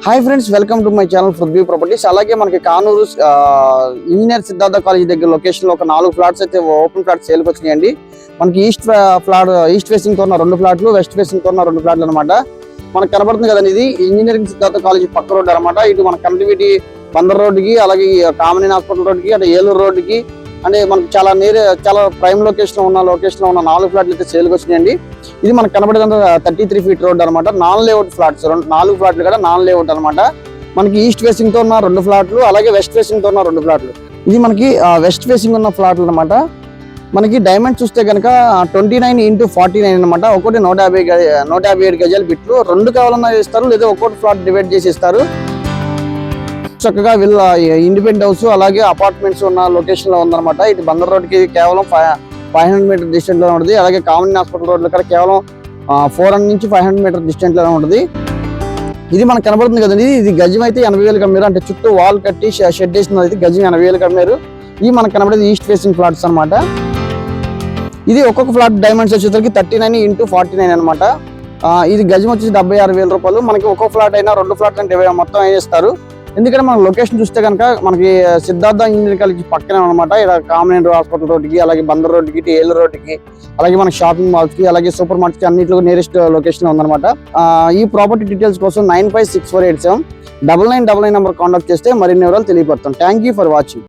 Hi friends, welcome to my channel Prithvi properties. అలాగే మనకి Kanuru engineer Siddhartha college దగ్గర లొకేషన్ లో ఒక 4 ఫ్లాట్స్ అయితే ఓపెన్ ఫ్లాట్స్ సేల్కి వచ్చినాయండి. మనకి ఈస్ట్ ఫేసింగ్ తో ఉన్న 2 ఫ్లాట్లు, వెస్ట్ ఫేసింగ్ తో ఉన్న 2 ఫ్లాట్లు అనమాట. మనకు కనబడుతుంది కదండి, ఇది ఇంజనీరింగ్ సిద్ధార్థ కాలేజ్ పక్క రోడ్ అనమాట. ఇటు మన కనెక్టివిటీ బందర్ రోడ్డుకి, అలాగే కామినేని హాస్పిటల్ రోడ్డుకి, అంటే ఏలూరు రోడ్డుకి, అంటే మనకు చాలా ప్రైమ్ లొకేషన్ లో ఉన్న 4 ఫ్లాట్లు అయితే సేల్కి వచ్చినాయండి. ఇది మనకు కనబడేదంతా 33 ఫీట్ రోడ్ అనమాట. నాన్ లేఅవుట్ ఫ్లాట్స్, 4 ఫ్లాట్లు కూడా నాన్ లేఅవుట్ అనమాట. మనకి ఈస్ట్ ఫేసింగ్ తో ఉన్న 2 ఫ్లాట్లు, అలాగే వెస్ట్ ఫేసింగ్ తో ఉన్న 2 ఫ్లాట్లు. ఇది మనకి వెస్ట్ ఫేసింగ్ ఉన్న ఫ్లాట్లు అనమాట. మనకి డైమండ్ చూస్తే కనుక 29x49 అనమాట. ఒకటి 157 గజాల బిట్లు, 2 కావాలన్నా ఇస్తారు, లేదా ఒక్కొక్కటి ఫ్లాట్ డివైడ్ చేసి ఇస్తారు. చక్కగా వీళ్ళ ఇండిపెండెంట్ హౌస్ అలాగే అపార్ట్మెంట్స్ ఉన్న లొకేషన్ లో ఉందన్నమాట. ఇటు బందర్ రోడ్ కి కేవలం 500 మీటర్ డిస్టెంట్ లో ఉంటుంది. అలాగే కామినేని హాస్పిటల్ రోడ్ ఇక్కడ కేవలం 400 నుంచి 500 మీటర్ డిస్టెంట్ లో ఉంటుంది. ఇది మనకు కనబడుతుంది కదండి, ఇది గజం అయితే 80,000 కమ్మారు. అంటే చుట్టూ వాల్ కట్టి షెడ్ వేసిన అయితే గజం 80,000 కమ్మారు. ఇది మనకు కనబడేది ఈస్ట్ ఫేసింగ్ ఫ్లాట్స్ అనమాట. ఇది ఒక్కొక్క ఫ్లాట్ డైమండ్స్ వచ్చేసరికి 39x49 అనమాట. ఇది గజం వచ్చేసి 76,000 రూపాయలు. మనకి ఒక్కొక్క ఫ్లాట్ అయినా 2 ఫ్లాట్ అంటే మొత్తం వేస్తారు. ఎందుకంటే మన లొకేషన్ చూస్తే కనుక మనకి సిద్ధార్థ ఇంజనీరింగ్ కాలేజ్ పక్కనే అనమాట. ఇక్కడ కామినేని హాస్పిటల్ రోడ్డుకి, అలాగే బందర్ రోడ్డుకి, ఏలూరు రోడ్డుకి, అలాగే మన షాపింగ్ మాల్స్ కి, అలాగే సూపర్ మార్కెట్స్ కి అన్నింటిలో నియరెస్ట్ లొకేషన్ ఉందన్నమాట. ఈ ప్రాపర్టీ డీటెయిల్స్ కోసం 956487 9999 నెంబర్ కాంటాక్ట్ చేస్తే మరిన్ని వివరాలు తెలియపడతాం. Thank you for watching.